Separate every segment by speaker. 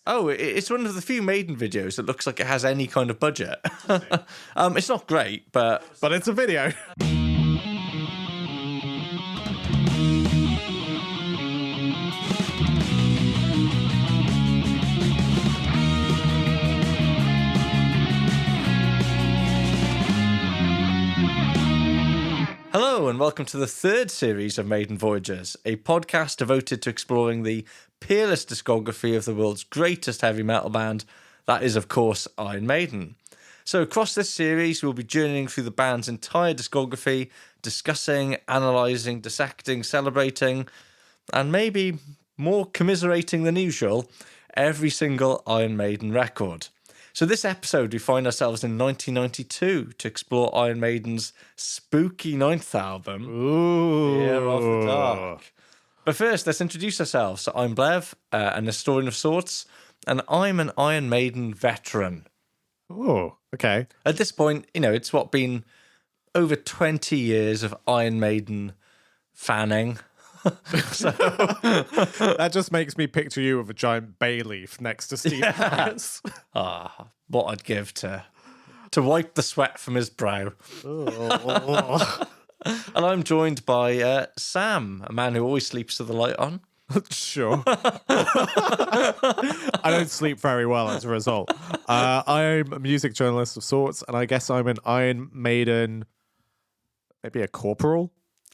Speaker 1: Oh, it's one of the few Maiden videos that looks like it has any kind of budget. It's not great, but
Speaker 2: it's a video.
Speaker 1: Hello and welcome to the third series of Maiden Voyagers, a podcast devoted to exploring the peerless discography of the world's greatest heavy metal band, that is, of course, Iron Maiden. So across this series, we'll be journeying through the band's entire discography, discussing, analysing, dissecting, celebrating, and maybe more commiserating than usual, every single Iron Maiden record. So this episode, we find ourselves in 1992 to explore Iron Maiden's spooky ninth album, Fear of the Dark. But first, let's introduce ourselves. So I'm Blev, an historian of sorts, and I'm an Iron Maiden veteran.
Speaker 2: Oh, okay.
Speaker 1: At this point, it's been over 20 years of Iron Maiden fanning. So
Speaker 2: that just makes me picture you with a giant bay leaf next to Steve Harris.
Speaker 1: What I'd give to wipe the sweat from his brow. And I'm joined by Sam, a man who always sleeps with the light on.
Speaker 2: Sure. I don't sleep very well as a result. I'm a music journalist of sorts, and I guess I'm an Iron Maiden, maybe a corporal.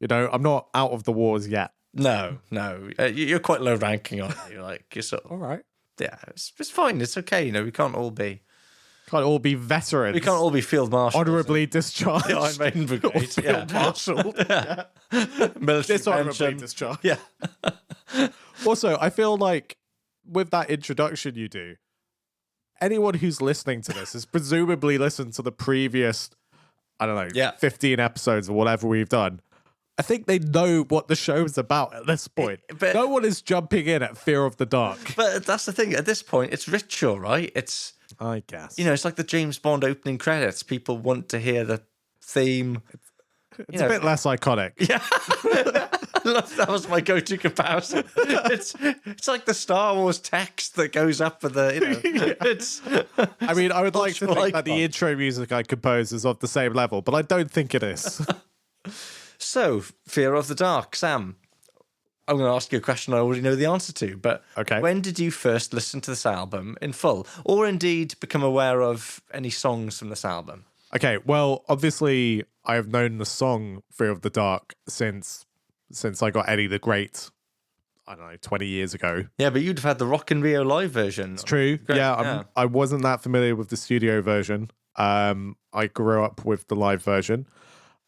Speaker 2: I'm not out of the wars yet.
Speaker 1: No. You're quite low ranking, aren't you? You're sort of,
Speaker 2: all right.
Speaker 1: Yeah, it's fine. It's okay. We can't all be
Speaker 2: veterans.
Speaker 1: We can't all be field marshals.
Speaker 2: Honourably discharged.
Speaker 1: The Iron Maiden Brigade.
Speaker 2: Field marshal.
Speaker 1: Yeah. Military
Speaker 2: Dishonourably
Speaker 1: pension.
Speaker 2: discharged.
Speaker 1: Yeah.
Speaker 2: Also, I feel like with that introduction you do, anyone who's listening to this has presumably listened to the previous, 15 episodes or whatever we've done. I think they know what the show's about at this point.
Speaker 1: But
Speaker 2: no one is jumping in at Fear of the Dark.
Speaker 1: But that's the thing. At this point, it's ritual, right?
Speaker 2: I guess.
Speaker 1: It's like the James Bond opening credits. People want to hear the theme.
Speaker 2: It's a bit less iconic.
Speaker 1: Yeah. That was my go-to comparison. It's like the Star Wars text that goes up with the, it's.
Speaker 2: I mean, I would like to think that the intro music I compose is of the same level, but I don't think it is.
Speaker 1: So, Fear of the Dark, Sam. I'm going to ask you a question I already know the answer to, but
Speaker 2: okay.
Speaker 1: When did you first listen to this album in full, or indeed become aware of any songs from this album?
Speaker 2: Okay, well, obviously, I have known the song Fear of the Dark since I got Eddie the Great, 20 years ago.
Speaker 1: Yeah, but you'd have had the Rock in Rio live version.
Speaker 2: It's true. Yeah, I wasn't that familiar with the studio version. I grew up with the live version.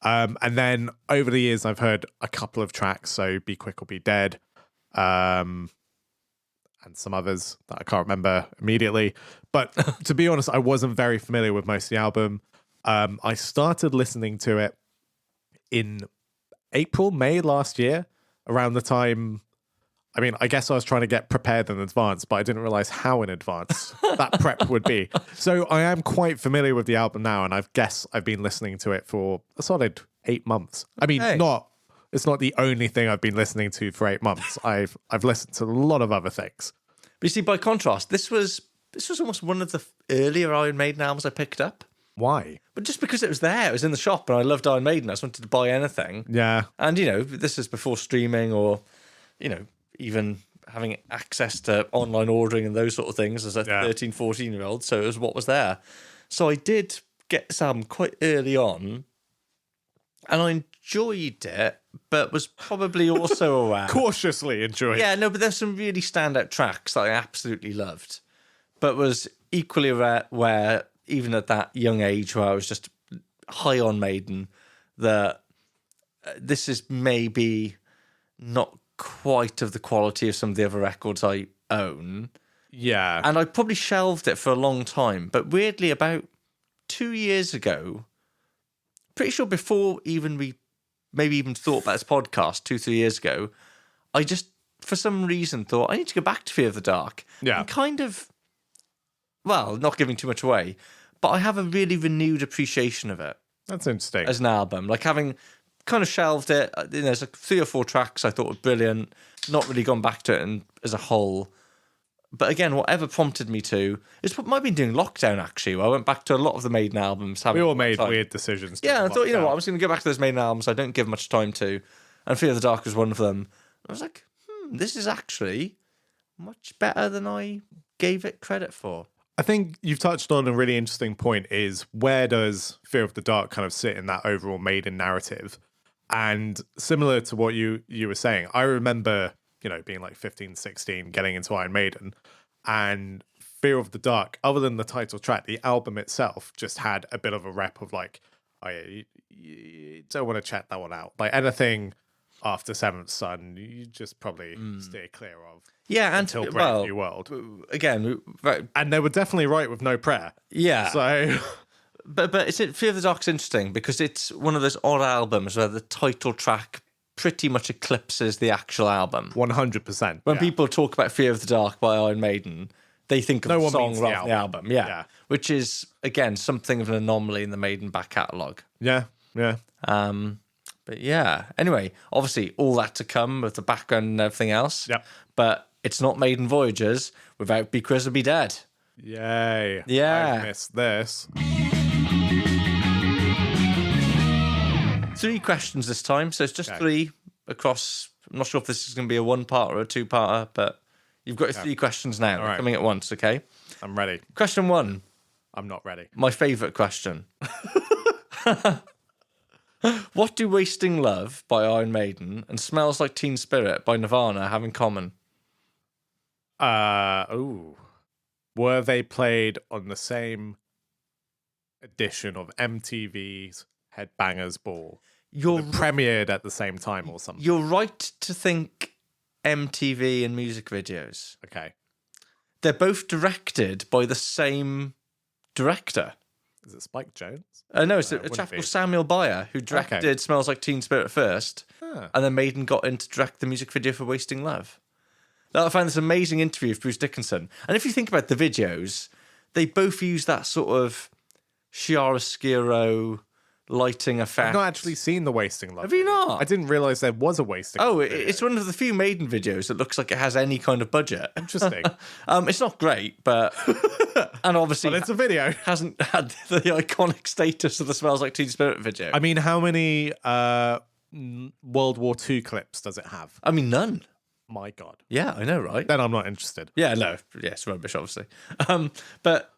Speaker 2: And then over the years, I've heard a couple of tracks, so Be Quick or Be Dead, and some others that I can't remember immediately. But to be honest, I wasn't very familiar with most of the album. I started listening to it in May last year, around the time. I mean, I guess I was trying to get prepared in advance, but I didn't realize how in advance that prep would be. So I am quite familiar with the album now, and I've been listening to it for a solid 8 months. I mean, it's not the only thing I've been listening to for 8 months. I've listened to a lot of other things.
Speaker 1: But you see, by contrast, this was almost one of the earlier Iron Maiden albums I picked up.
Speaker 2: Why?
Speaker 1: But just because it was there, it was in the shop, and I loved Iron Maiden. I just wanted to buy anything.
Speaker 2: Yeah.
Speaker 1: And, this is before streaming or, even having access to online ordering and those sort of things as a 13, 14-year-old. So it was what was there. So I did get this album quite early on, and I enjoyed it, but was probably also aware.
Speaker 2: Cautiously enjoyed.
Speaker 1: Yeah, no, but there's some really standout tracks that I absolutely loved, but was equally aware, even at that young age where I was just high on Maiden, that this is maybe not quite of the quality of some of the other records I own.
Speaker 2: Yeah.
Speaker 1: And I probably shelved it for a long time. But weirdly, about 2 years ago, pretty sure before we maybe even thought about this podcast 2-3 years ago, I just, for some reason, thought I need to go back to Fear of the Dark.
Speaker 2: Yeah.
Speaker 1: And kind of, well, not giving too much away, but I have a really renewed appreciation of it.
Speaker 2: That's interesting.
Speaker 1: As an album. Like having kind of shelved it. There's 3 or 4 tracks I thought were brilliant. Not really gone back to it as a whole. But again, whatever prompted me to, it's what might have been doing lockdown actually. Where I went back to a lot of the Maiden albums.
Speaker 2: We all made weird decisions.
Speaker 1: Yeah, I thought, you know what, I was going to go back to those Maiden albums I don't give much time to. And Fear of the Dark was one of them. I was like, this is actually much better than I gave it credit for.
Speaker 2: I think you've touched on a really interesting point is where does Fear of the Dark kind of sit in that overall Maiden narrative? And similar to what you were saying, I remember, being like 15, 16, getting into Iron Maiden, and Fear of the Dark, other than the title track, the album itself just had a bit of a rep of like, oh yeah, you don't want to check that one out. Like anything after Seventh Son, you just probably steer clear of.
Speaker 1: Yeah,
Speaker 2: until Brave New World.
Speaker 1: Again, right.
Speaker 2: And they were definitely right with No Prayer.
Speaker 1: Yeah.
Speaker 2: So...
Speaker 1: But Fear of the Dark's interesting because it's one of those odd albums where the title track pretty much eclipses the actual album.
Speaker 2: 100%.
Speaker 1: When people talk about Fear of the Dark by Iron Maiden, they think of the song rather than the album. Yeah. Which is, again, something of an anomaly in the Maiden back catalogue.
Speaker 2: Yeah.
Speaker 1: But yeah. Anyway, obviously, all that to come with the background and everything else.
Speaker 2: Yep.
Speaker 1: But it's not Maiden Voyagers without Be Quiz or Be Dead.
Speaker 2: Yay.
Speaker 1: Yeah.
Speaker 2: I missed this.
Speaker 1: 3 questions this time, so it's just 3 across. I'm not sure if this is going to be a 1-parter or a 2-parter, but you've got your 3 questions now. They're coming at once, okay?
Speaker 2: I'm ready.
Speaker 1: Question 1.
Speaker 2: I'm not ready.
Speaker 1: My favourite question. What do Wasting Love by Iron Maiden and Smells Like Teen Spirit by Nirvana have in common?
Speaker 2: Were they played on the same edition of MTV's Headbangers Ball? Premiered at the same time or something?
Speaker 1: You're right to think MTV and music videos.
Speaker 2: Okay.
Speaker 1: They're both directed by the same director.
Speaker 2: Is it Spike Jones?
Speaker 1: No, it's a chap called Samuel Bayer who directed Smells Like Teen Spirit first, and then Maiden got in to direct the music video for Wasting Love. I found this amazing interview of Bruce Dickinson. And if you think about the videos, they both use that sort of chiaroscuro lighting effect.
Speaker 2: I've not actually seen the Wasting Love.
Speaker 1: Have you not?
Speaker 2: I didn't realise there was a Wasting Love video.
Speaker 1: It's one of the few Maiden videos that looks like it has any kind of budget.
Speaker 2: Interesting.
Speaker 1: It's not great, but... And obviously...
Speaker 2: Well, it's a video.
Speaker 1: Hasn't had the iconic status of the Smells Like Teen Spirit video.
Speaker 2: I mean, how many World War II clips does it have?
Speaker 1: I mean, none.
Speaker 2: My God.
Speaker 1: Yeah, I know, right?
Speaker 2: Then I'm not interested.
Speaker 1: Yeah, no. Yeah, it's rubbish, obviously. But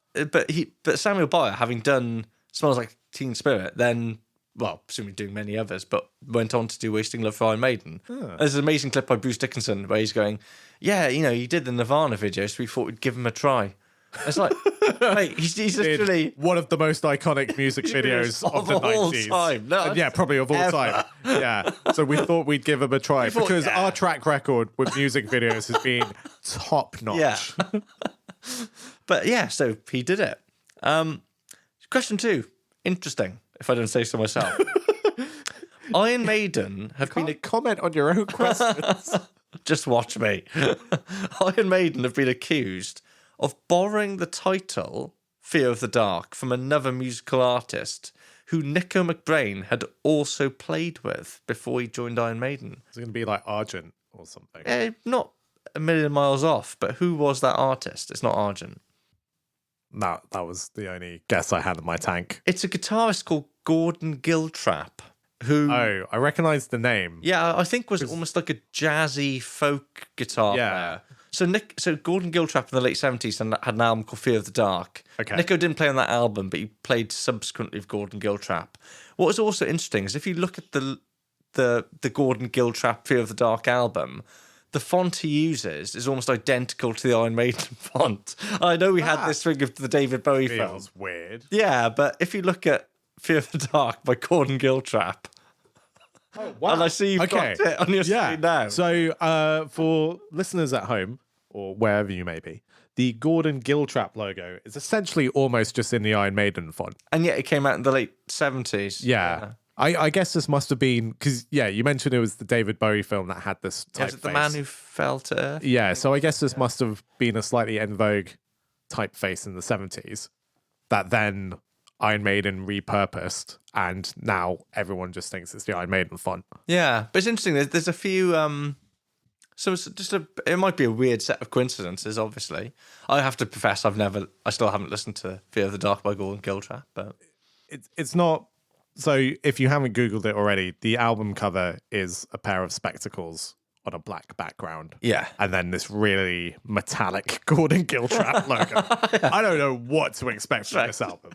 Speaker 1: Samuel Bayer, having done Smells Like Teen Spirit, then, well, presumably doing many others, but went on to do Wasting Love for Iron Maiden. There's an amazing clip by Bruce Dickinson where he's going, yeah, he did the Nirvana video, so we thought we'd give him a try. It's like, mate, he's literally
Speaker 2: one of the most iconic music videos of the 90s.
Speaker 1: Time. No,
Speaker 2: yeah, probably of all time. Yeah. So we thought we'd give him a try because our track record with music videos has been top notch.
Speaker 1: Yeah. But yeah, so he did it. Question 2. Interesting, if I don't say so myself. Iron Maiden have been
Speaker 2: comment on your own questions.
Speaker 1: Just watch me. Iron Maiden have been accused of borrowing the title Fear of the Dark from another musical artist who Nico McBrain had also played with before he joined Iron Maiden.
Speaker 2: It's going to be like Argent or something.
Speaker 1: Not a million miles off, but who was that artist? It's not Argent.
Speaker 2: No, that was the only guess I had in my tank.
Speaker 1: It's a guitarist called Gordon Giltrap, who...
Speaker 2: Oh, I recognise the name.
Speaker 1: Yeah, I think was almost like a jazzy folk guitar player. So Gordon Giltrap in the late 70s had an album called Fear of the Dark.
Speaker 2: Okay.
Speaker 1: Nico didn't play on that album, but he played subsequently with Gordon Giltrap. What was also interesting is if you look at the Gordon Giltrap Fear of the Dark album, the font he uses is almost identical to the Iron Maiden font. I know we had this thing of the David Bowie film.
Speaker 2: Feels weird.
Speaker 1: Yeah, but if you look at Fear of the Dark by Gordon Giltrap,
Speaker 2: oh, wow.
Speaker 1: and I see you've got it on your screen now.
Speaker 2: So for listeners at home, or wherever you may be, the Gordon Giltrap logo is essentially almost just in the Iron Maiden font.
Speaker 1: And yet it came out in the late 70s.
Speaker 2: Yeah. I guess this must have been, because, you mentioned it was the David Bowie film that had this typeface.
Speaker 1: Was it The Man Who Fell to Earth?
Speaker 2: Yeah, so I guess this must have been a slightly en vogue typeface in the 70s that then Iron Maiden repurposed, and now everyone just thinks it's the Iron Maiden font.
Speaker 1: Yeah, but it's interesting. There's a few So it's just it might be a weird set of coincidences, obviously. I have to profess I still haven't listened to Fear of the Dark by Gordon Giltrap, but
Speaker 2: It's not. So if you haven't Googled it already, the album cover is a pair of spectacles on a black background.
Speaker 1: yeah.
Speaker 2: And then this really metallic Gordon Giltrap logo.
Speaker 1: Yeah.
Speaker 2: I don't know what to expect from this album.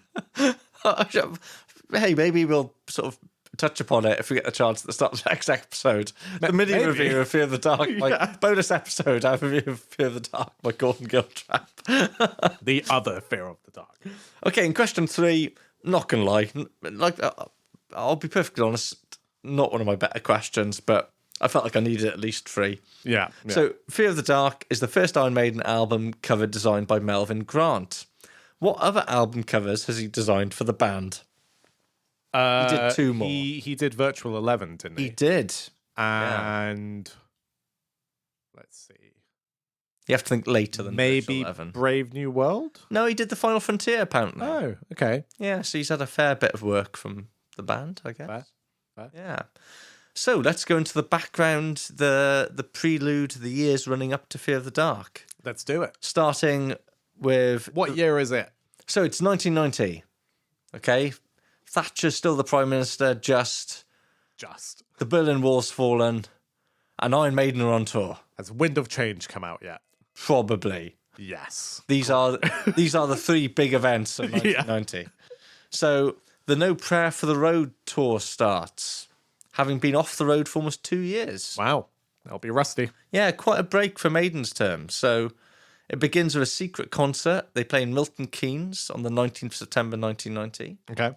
Speaker 1: Hey, maybe we'll sort of touch upon it if we get the chance at the start of the next episode. The mini
Speaker 2: maybe.
Speaker 1: review of Fear of the Dark,
Speaker 2: Yeah.
Speaker 1: bonus episode, our review of Fear of the Dark by Gordon Giltrap.
Speaker 2: The other Fear of the Dark.
Speaker 1: Okay, in question 3, not gonna lie, I'll be perfectly honest, not one of my better questions, but I felt like I needed at least 3.
Speaker 2: Yeah.
Speaker 1: So, Fear of the Dark is the first Iron Maiden album cover designed by Melvin Grant. What other album covers has he designed for the band? He did 2 more.
Speaker 2: He did Virtual 11, didn't he?
Speaker 1: He did.
Speaker 2: And let's see.
Speaker 1: You have to think later than
Speaker 2: Maybe
Speaker 1: 11.
Speaker 2: Brave New World?
Speaker 1: No, he did the Final Frontier, apparently.
Speaker 2: Oh, okay.
Speaker 1: Yeah, so he's had a fair bit of work from the band, I guess.
Speaker 2: Fair.
Speaker 1: Yeah. So let's go into the background, the prelude, the years running up to Fear of the Dark.
Speaker 2: Let's do it.
Speaker 1: Starting with...
Speaker 2: What year is it?
Speaker 1: So it's 1990. Okay. Thatcher's still the Prime Minister, just. The Berlin Wall's fallen, and Iron Maiden are on tour.
Speaker 2: Has Wind of Change come out yet?
Speaker 1: Probably.
Speaker 2: Yes.
Speaker 1: These are the 3 big events of 1990. So the No Prayer for the Road tour starts, having been off the road for almost 2 years.
Speaker 2: Wow. That'll be rusty.
Speaker 1: Yeah, quite a break for Maiden's terms. So it begins with a secret concert. They play in Milton Keynes on the 19th of September 1990.
Speaker 2: Okay.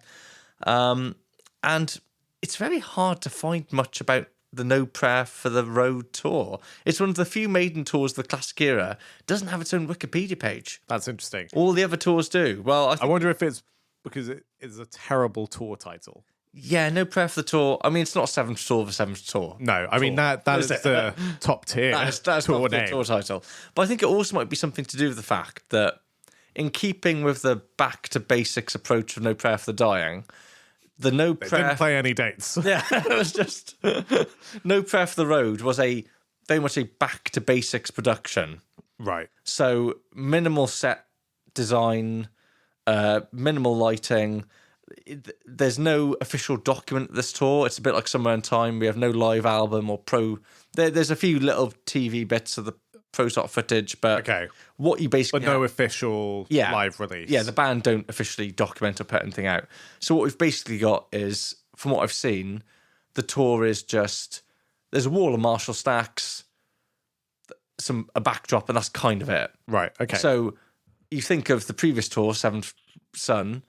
Speaker 1: And it's very hard to find much about the No Prayer for the Road tour. It's one of the few Maiden tours of the classic era. It doesn't have its own Wikipedia page.
Speaker 2: That's interesting.
Speaker 1: All the other tours do. Well,
Speaker 2: I wonder if it's because it is a terrible tour title.
Speaker 1: yeah, No Prayer for the Tour. I mean, it's not Seventh Tour, the Seventh Tour.
Speaker 2: No, I mean that is the top tier
Speaker 1: That's
Speaker 2: tour
Speaker 1: not the
Speaker 2: name.
Speaker 1: tour title. But I think it also might be something to do with the fact that, in keeping with the back to basics approach of No Prayer for the Dying, the No
Speaker 2: They
Speaker 1: Prayer
Speaker 2: didn't play any dates.
Speaker 1: Yeah, it was just No Prayer for the Road was very much a back to basics production.
Speaker 2: Right.
Speaker 1: So minimal set design, minimal lighting. There's no official document of this tour. It's a bit like Somewhere in Time. We have no live album or there's a few little TV bits of the pro stock footage, but
Speaker 2: Okay.
Speaker 1: what you basically
Speaker 2: But no official live release.
Speaker 1: Yeah, the band don't officially document or put anything out. So what we've basically got is, from what I've seen, the tour is just, there's a wall of Marshall stacks, a backdrop, and that's kind of it.
Speaker 2: Right. Okay.
Speaker 1: So you think of the previous tour, Seventh Son,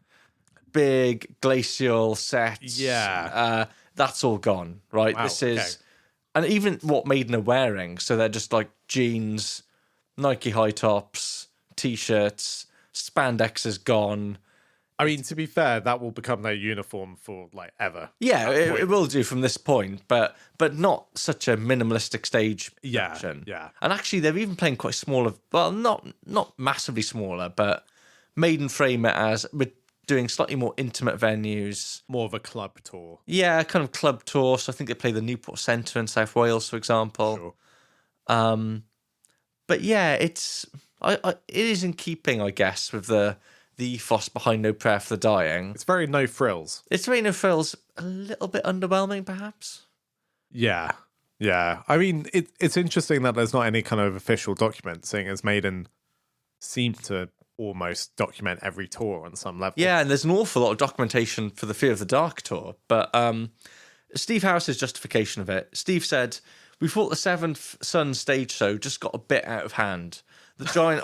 Speaker 1: big glacial sets.
Speaker 2: Yeah.
Speaker 1: That's all gone, right?
Speaker 2: Wow,
Speaker 1: This is,
Speaker 2: okay.
Speaker 1: and even what Maiden are wearing, so they're just like jeans, Nike high tops, t-shirts, spandex is gone.
Speaker 2: I mean, to be fair, that will become their uniform for like ever.
Speaker 1: Yeah, it will do from this point, but not such a minimalistic stage
Speaker 2: Yeah,
Speaker 1: production.
Speaker 2: yeah.
Speaker 1: And actually, they're even playing quite smaller. Well, not massively smaller, but Maiden frame it as we're doing slightly more intimate venues.
Speaker 2: More of a club tour.
Speaker 1: Yeah, kind of club tour. So I think they play the Newport Centre in South Wales, for example.
Speaker 2: Sure.
Speaker 1: But yeah, it is in keeping, I guess, with the ethos behind No Prayer for the Dying.
Speaker 2: It's very no frills.
Speaker 1: It's very No Frills, a little bit underwhelming, perhaps.
Speaker 2: Yeah. Yeah. I mean, it's interesting that there's not any kind of official document, seeing as Maiden seem to almost document every tour on some level.
Speaker 1: Yeah, and there's an awful lot of documentation for the Fear of the Dark tour. But Steve Harris's justification of it, Steve said, "We thought the Seventh Son stage show just got a bit out of hand. The giant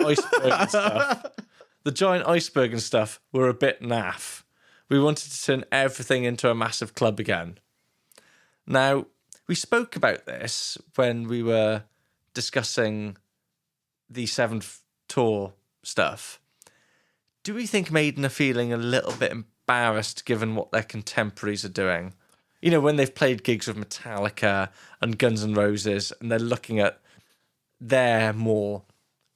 Speaker 1: iceberg and stuff were a bit naff. We wanted to turn everything into a massive club again." Now, we spoke about this when we were discussing the Seventh Tour stuff. Do we think Maiden are feeling a little bit embarrassed given what their contemporaries are doing? You know, when they've played gigs with Metallica and Guns N' Roses, and they're looking at their more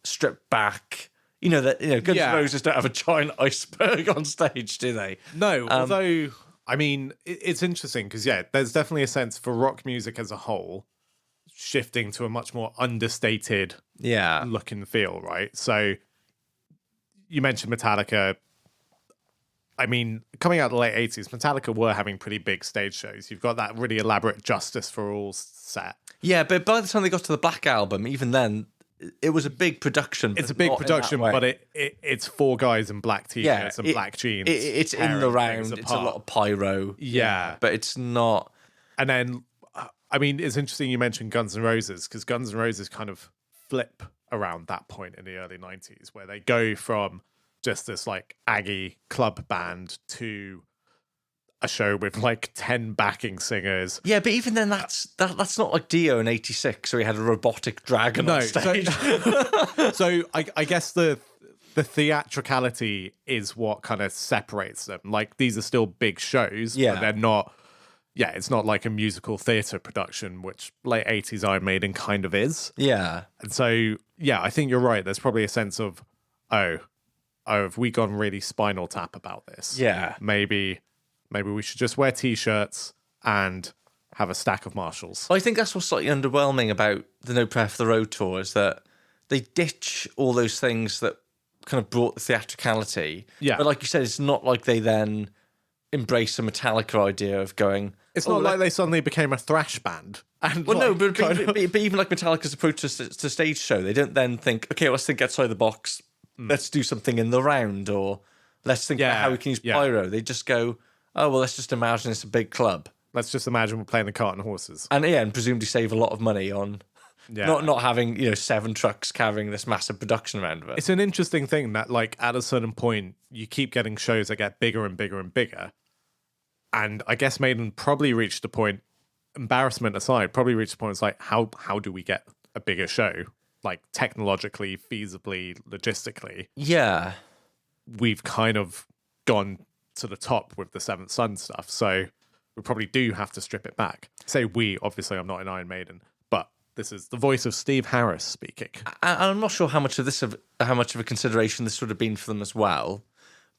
Speaker 1: stripped back. Guns N' Roses don't have a giant iceberg on stage, do they?
Speaker 2: No, although, I mean, it's interesting because, there's definitely a sense for rock music as a whole, shifting to a much more understated
Speaker 1: Yeah.
Speaker 2: look and feel, right? So you mentioned Metallica. I mean, coming out of the late 80s, Metallica were having pretty big stage shows. You've got that really elaborate Justice for All set.
Speaker 1: Yeah, but by the time they got to the Black Album, even then, it was a big production.
Speaker 2: It's a big production, but it's 4 guys in black t-shirts and black jeans.
Speaker 1: It's in the round. It's a lot of pyro.
Speaker 2: Yeah.
Speaker 1: But it's not...
Speaker 2: And then, I mean, it's interesting you mentioned Guns N' Roses, because Guns N' Roses kind of flip around that point in the early 90s, where they go from just this like Aggie club band to a show with like 10 backing singers.
Speaker 1: Yeah, but even then, that's not like Dio in '86, where he had a robotic dragon on stage.
Speaker 2: So I guess the theatricality is what kind of separates them. Like, these are still big shows, but they're not. Yeah, it's not like a musical theatre production, which late 80s Iron Maiden kind of is.
Speaker 1: Yeah.
Speaker 2: And so, yeah, I think you're right. There's probably a sense of, oh, have we gone really Spinal Tap about this?
Speaker 1: Yeah.
Speaker 2: Maybe we should just wear T-shirts and have a stack of Marshalls.
Speaker 1: I think that's what's slightly underwhelming about the No Prayer for the Road tour, is that they ditch all those things that kind of brought the theatricality.
Speaker 2: Yeah.
Speaker 1: But like you said, it's not like they then embrace a Metallica idea of going...
Speaker 2: It's not like they suddenly became a thrash band. And
Speaker 1: well, no, but even like Metallica's approach to stage show, they don't then think, okay, let's think outside the box. Let's do something in the round, or let's think about how we can use pyro. They just go, oh, well, let's just imagine it's a big club.
Speaker 2: Let's just imagine we're playing the cart and horses.
Speaker 1: And presumably save a lot of money on not having 7 trucks carrying this massive production around of it.
Speaker 2: It's an interesting thing that, like, at a certain point, you keep getting shows that get bigger and bigger and bigger. And I guess Maiden probably reached a point, embarrassment aside, it's like, how do we get a bigger show? Like, technologically, feasibly, logistically.
Speaker 1: Yeah.
Speaker 2: We've kind of gone to the top with the Seventh Son stuff, so we probably do have to strip it back. Say we, obviously I'm not in Iron Maiden, but this is the voice of Steve Harris speaking.
Speaker 1: And I'm not sure how much of a consideration this would have been for them as well,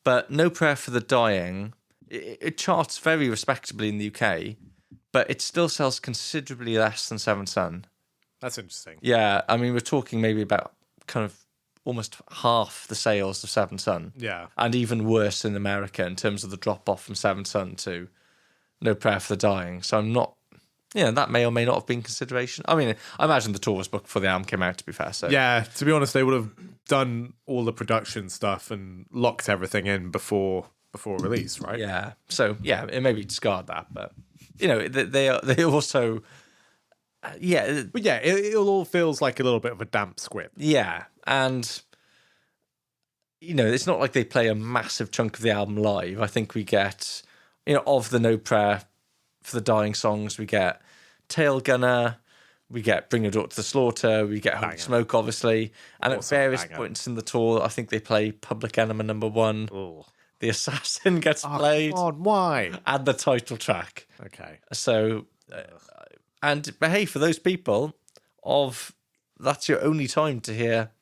Speaker 1: but No Prayer for the Dying, it charts very respectably in the UK, but it still sells considerably less than Seventh Son.
Speaker 2: That's interesting.
Speaker 1: Yeah, I mean, we're talking maybe about kind of almost half the sales of Seventh Son.
Speaker 2: Yeah.
Speaker 1: And even worse in America in terms of the drop-off from Seventh Son to No Prayer for the Dying. So I'm not... that may or may not have been consideration. I mean, I imagine the tour was booked before the album came out, to be fair. So
Speaker 2: yeah, to be honest, they would have done all the production stuff and locked everything in before release, right?
Speaker 1: Yeah. So, yeah, it maybe discard that, but, they also...
Speaker 2: but yeah, it all feels like a little bit of a damp squib.
Speaker 1: Yeah, and it's not like they play a massive chunk of the album live. I think we get, of the No Prayer for the Dying songs, we get Tail Gunner, we get Bring Your Daughter to the Slaughter, we get Holy Smoke, obviously, and at various points in the tour, I think they play Public Enemy #1.
Speaker 2: Ooh.
Speaker 1: The Assassin gets played.
Speaker 2: God, why?
Speaker 1: And the title track.
Speaker 2: Okay.
Speaker 1: So... but hey, for those people, that's your only time to hear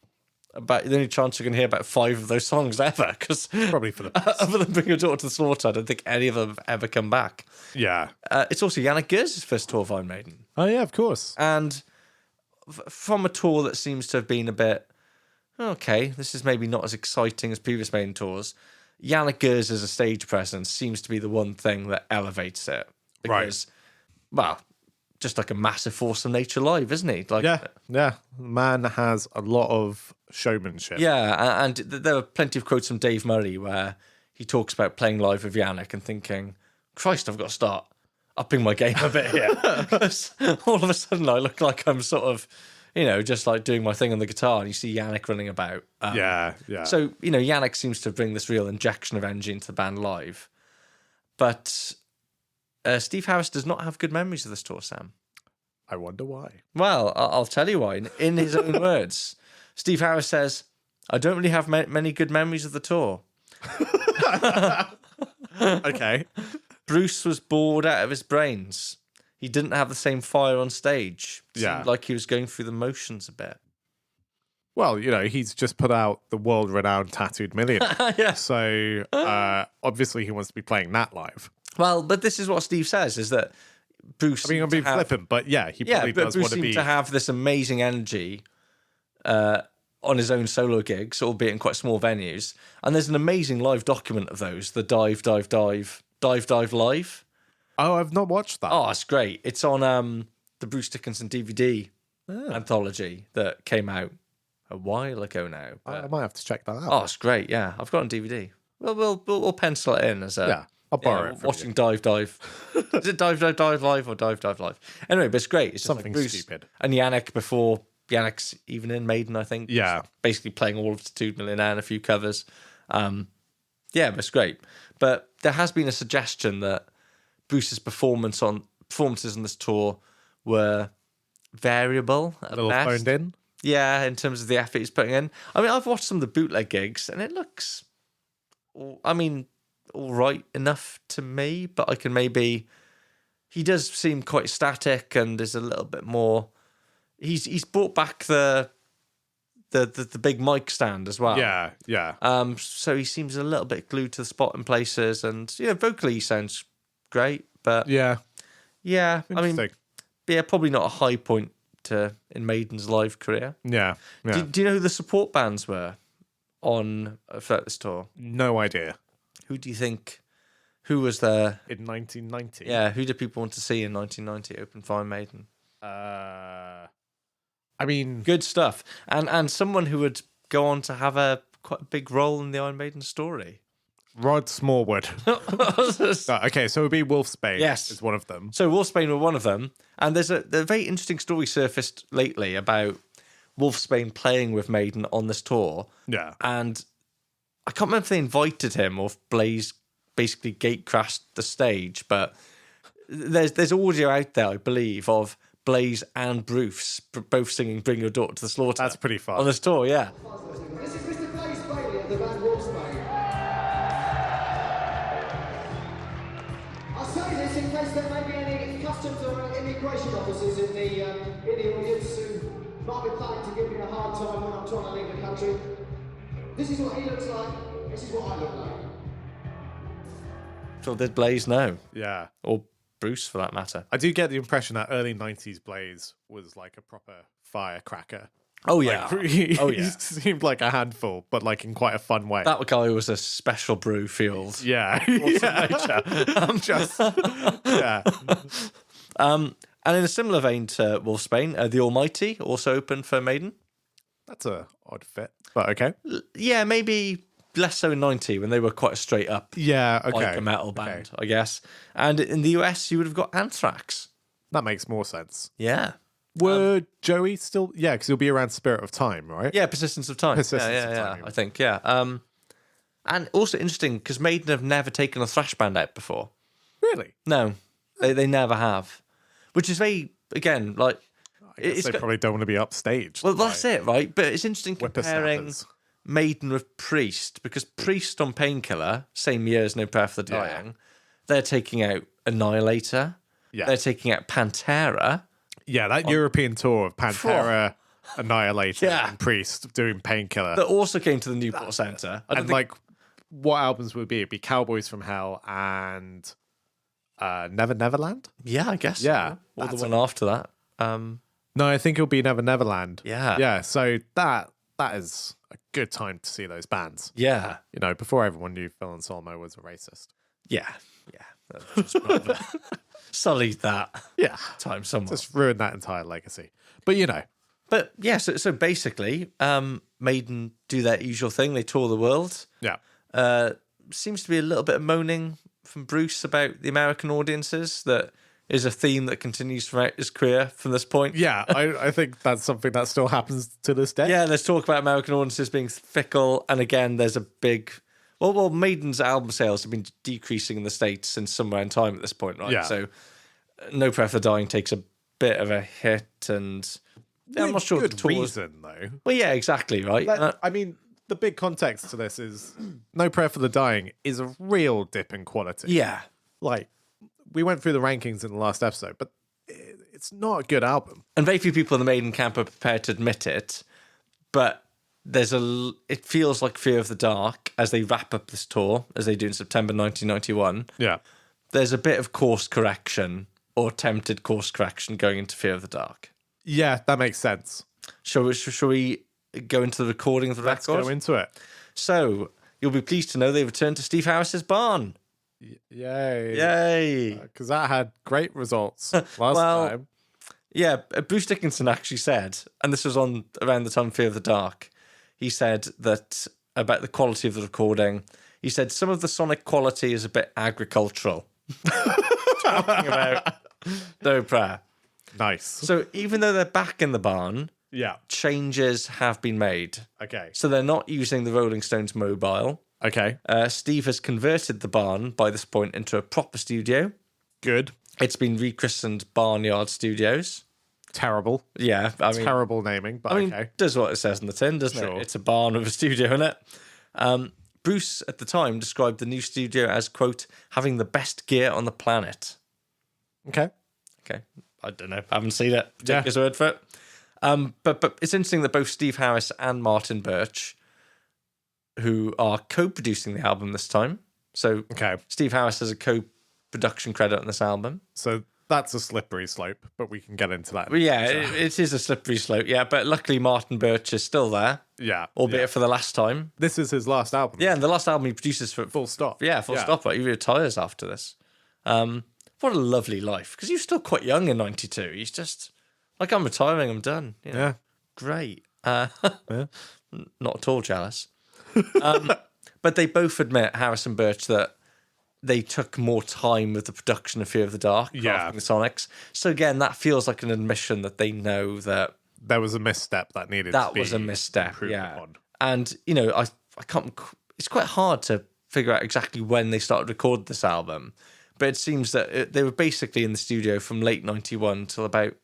Speaker 1: about, the only chance you can hear about 5 of those songs ever, because
Speaker 2: probably for the
Speaker 1: other than Bring Your Daughter to the Slaughter, I don't think any of them have ever come back.
Speaker 2: Yeah.
Speaker 1: It's also Yannick Gers' first tour of Iron Maiden.
Speaker 2: Oh yeah, of course.
Speaker 1: And from a tour that seems to have been a bit, okay, this is maybe not as exciting as previous Maiden tours, Yannick Gers as a stage presence seems to be the one thing that elevates it. Because, well, just like a massive force of nature live, isn't he? Like,
Speaker 2: yeah. The man has a lot of showmanship.
Speaker 1: Yeah, and there are plenty of quotes from Dave Murray where he talks about playing live with Yannick and thinking, Christ, I've got to start upping my game a bit here. Because all of a sudden I look like I'm sort of, just like doing my thing on the guitar, and you see Yannick running about.
Speaker 2: Yeah.
Speaker 1: So, Yannick seems to bring this real injection of energy into the band live. But... Steve Harris does not have good memories of this tour, Sam.
Speaker 2: I wonder why.
Speaker 1: Well, I'll tell you why. In his own words, Steve Harris says, I don't really have many good memories of the tour.
Speaker 2: Okay.
Speaker 1: Bruce was bored out of his brains. He didn't have the same fire on stage. It seemed like he was going through the motions a bit.
Speaker 2: Well, he's just put out the world-renowned Tattooed Millionaire.
Speaker 1: Yeah.
Speaker 2: So, obviously he wants to be playing that live.
Speaker 1: Well, but this is what Steve says, is that Bruce.
Speaker 2: I mean, I'm being flippant, but yeah, he probably does
Speaker 1: Bruce
Speaker 2: want to
Speaker 1: seemed
Speaker 2: be.
Speaker 1: to have this amazing energy on his own solo gigs, albeit in quite small venues. And there's an amazing live document of those, the Dive Live.
Speaker 2: Oh, I've not watched that.
Speaker 1: Oh, it's great. It's on the Bruce Dickinson DVD anthology that came out a while ago now.
Speaker 2: I might have to check that out.
Speaker 1: Oh, it's great. Yeah, I've got it on DVD. We'll pencil it in as a
Speaker 2: I'll borrow it from
Speaker 1: watching Dive. Is it Dive Live or Dive Live? Anyway, but it's great. It's just
Speaker 2: Something
Speaker 1: like Bruce
Speaker 2: stupid.
Speaker 1: and Yannick before Yannick's even in Maiden, I think.
Speaker 2: Yeah.
Speaker 1: Just basically playing all of Tude Millionaire and a few covers. Yeah, but it's great. But there has been a suggestion that Bruce's performances on this tour were variable at
Speaker 2: A little
Speaker 1: best.
Speaker 2: phoned in.
Speaker 1: Yeah, in terms of the effort he's putting in. I mean, I've watched some of the bootleg gigs, and it looks, all right enough to me. But I can maybe, he does seem quite static, and is a little bit more. He's brought back the big mic stand as well.
Speaker 2: Yeah.
Speaker 1: So he seems a little bit glued to the spot in places, and vocally he sounds great. But
Speaker 2: Yeah.
Speaker 1: I mean, yeah, probably not a high point in Maiden's live career.
Speaker 2: Yeah.
Speaker 1: Do you know who the support bands were on for this tour?
Speaker 2: No idea.
Speaker 1: Who do you think? Who was there
Speaker 2: In 1990.
Speaker 1: Yeah, who did people want to see in 1990 open for Iron Maiden?
Speaker 2: I mean,
Speaker 1: Good stuff, and someone who would go on to have a quite a big role in the Iron Maiden story.
Speaker 2: Rod Smallwood. Okay, so it would be Wolfsbane.
Speaker 1: Yes.
Speaker 2: Is one of them.
Speaker 1: So Wolfsbane were one of them, and there's a very interesting story surfaced lately about Wolfsbane playing with Maiden on this tour.
Speaker 2: Yeah.
Speaker 1: And I can't remember if they invited him or if Blaze basically gate crashed the stage, but there's audio out there, I believe, of Blaze and Bruce both singing "Bring Your Daughter to the Slaughter."
Speaker 2: That's pretty fun.
Speaker 1: On this tour, yeah.
Speaker 3: This is Mr. Blaze Bailey of the band Wolfsbane. I say this in case there may be any customs or immigration officers in the audience who might be planning to give me a hard time when I'm trying to leave the country. This is what he looks like. This is what I look like.
Speaker 1: So did Blaze know?
Speaker 2: Yeah.
Speaker 1: Or Bruce, for that matter.
Speaker 2: I do get the impression that early 90s Blaze was like a proper firecracker.
Speaker 1: Oh, yeah.
Speaker 2: He
Speaker 1: Oh, yeah.
Speaker 2: seemed like a handful, but like in quite a fun way.
Speaker 1: That guy was a special brew field.
Speaker 2: Yeah. Yeah.
Speaker 1: And in a similar vein to Wolfsbane, the Almighty also opened for Maiden.
Speaker 2: That's a odd fit, but okay.
Speaker 1: Yeah, maybe less so in 90 when they were quite a straight up
Speaker 2: Yeah, okay.
Speaker 1: like a metal band, I guess. And in the US, you would have got Anthrax.
Speaker 2: That makes more sense.
Speaker 1: Yeah.
Speaker 2: Were Joey still? Yeah, because he'll be around Spirit of Time, right?
Speaker 1: Yeah, Persistence of Time.
Speaker 2: Persistence of Time.
Speaker 1: I think, yeah. And also interesting, because Maiden have never taken a thrash band out before.
Speaker 2: Really?
Speaker 1: No, they never have. Which is very, again, like...
Speaker 2: I guess they probably don't want to be upstaged.
Speaker 1: Well, that's it, right? But it's interesting comparing
Speaker 2: Whippersnappers.
Speaker 1: Maiden with Priest, because Priest on Painkiller, same year as No Prayer for the Dying, they're taking out Annihilator.
Speaker 2: Yeah.
Speaker 1: They're taking out Pantera.
Speaker 2: Yeah, that European tour of Pantera, Annihilator, and Priest doing Painkiller.
Speaker 1: That also came to the Newport Centre.
Speaker 2: And like, what albums would it be? It'd be Cowboys from Hell and Never Neverland?
Speaker 1: Yeah, I guess.
Speaker 2: Yeah.
Speaker 1: So. Or the one after that.
Speaker 2: No, I think it'll be Never Neverland.
Speaker 1: Yeah.
Speaker 2: Yeah, so that is a good time to see those bands.
Speaker 1: Yeah.
Speaker 2: You know, before everyone knew Phil Anselmo was a racist.
Speaker 1: Yeah. Sullied that
Speaker 2: Yeah.
Speaker 1: time somewhat.
Speaker 2: Just ruined that entire legacy. But, you know.
Speaker 1: But yeah, so basically, Maiden do their usual thing. They tour the world.
Speaker 2: Yeah.
Speaker 1: Seems to be a little bit of moaning from Bruce about the American audiences. That is a theme that continues throughout his career from this point.
Speaker 2: Yeah, I think that's something that still happens to this day.
Speaker 1: Yeah, there's talk about American audiences being fickle. And again, there's a big... Well, Maiden's album sales have been decreasing in the States since somewhere in time at this point, right?
Speaker 2: Yeah.
Speaker 1: So No Prayer for the Dying takes a bit of a hit, and I'm not sure
Speaker 2: good
Speaker 1: the tours...
Speaker 2: reason, though.
Speaker 1: Well, yeah, exactly, right?
Speaker 2: I mean, the big context to this is No Prayer for the Dying is a real dip in quality.
Speaker 1: yeah.
Speaker 2: Like, we went through the rankings in the last episode, but it's not a good album.
Speaker 1: And very few people in the Maiden camp are prepared to admit it, but it feels like Fear of the Dark as they wrap up this tour, as they do in September 1991.
Speaker 2: Yeah.
Speaker 1: There's a bit of course correction or attempted course correction going into Fear of the Dark.
Speaker 2: Yeah, that makes sense.
Speaker 1: Shall we go into the recording of the
Speaker 2: Let's
Speaker 1: record?
Speaker 2: go into it.
Speaker 1: So, you'll be pleased to know they returned to Steve Harris's barn.
Speaker 2: Yay.
Speaker 1: Yay.
Speaker 2: Because that had great results last time.
Speaker 1: Yeah, Bruce Dickinson actually said, and this was on around the time of Fear of the Dark, he said that about the quality of the recording, he said some of the sonic quality is a bit agricultural. Talking about no prayer.
Speaker 2: Nice.
Speaker 1: So even though they're back in the barn,
Speaker 2: Yeah.
Speaker 1: changes have been made.
Speaker 2: Okay.
Speaker 1: So they're not using the Rolling Stones mobile.
Speaker 2: Okay.
Speaker 1: Steve has converted the barn by this point into a proper studio.
Speaker 2: Good.
Speaker 1: It's been rechristened Barnyard Studios.
Speaker 2: Terrible.
Speaker 1: Yeah, I mean,
Speaker 2: Terrible naming, but okay.
Speaker 1: does what it says in the tin, doesn't
Speaker 2: Sure.
Speaker 1: it? It's a barn with a studio in it. Bruce, at the time, described the new studio as, quote, having the best gear on the planet.
Speaker 2: Okay.
Speaker 1: Okay, I don't know. I haven't seen it.
Speaker 2: Yeah.
Speaker 1: Take his word for it. But it's interesting that both Steve Harris and Martin Birch, who are co-producing the album this time. So
Speaker 2: Okay.
Speaker 1: Steve Harris has a co-production credit on this album.
Speaker 2: So that's a slippery slope, but we can get into that.
Speaker 1: But yeah, it is a slippery slope. Yeah, but luckily Martin Birch is still there,
Speaker 2: Yeah.
Speaker 1: albeit
Speaker 2: yeah.
Speaker 1: for the last time.
Speaker 2: This is his last album.
Speaker 1: Yeah, and the last album he produces for
Speaker 2: Full stop.
Speaker 1: Yeah, full stop. He retires after this. What a lovely life. Because you're still quite young in 92. He's just like, I'm retiring, I'm done. You know,
Speaker 2: Yeah.
Speaker 1: great. Not at all jealous. But they both admit, Harris and Birch, that they took more time with the production of Fear of the Dark rather than the Sonics. So again, that feels like an admission that they know that
Speaker 2: There was a misstep that needed to be
Speaker 1: was a misstep.
Speaker 2: improved
Speaker 1: Yeah.
Speaker 2: upon.
Speaker 1: And, you know, I can't, it's quite hard to figure out exactly when they started recording this album. But it seems that they were basically in the studio from late 91 till about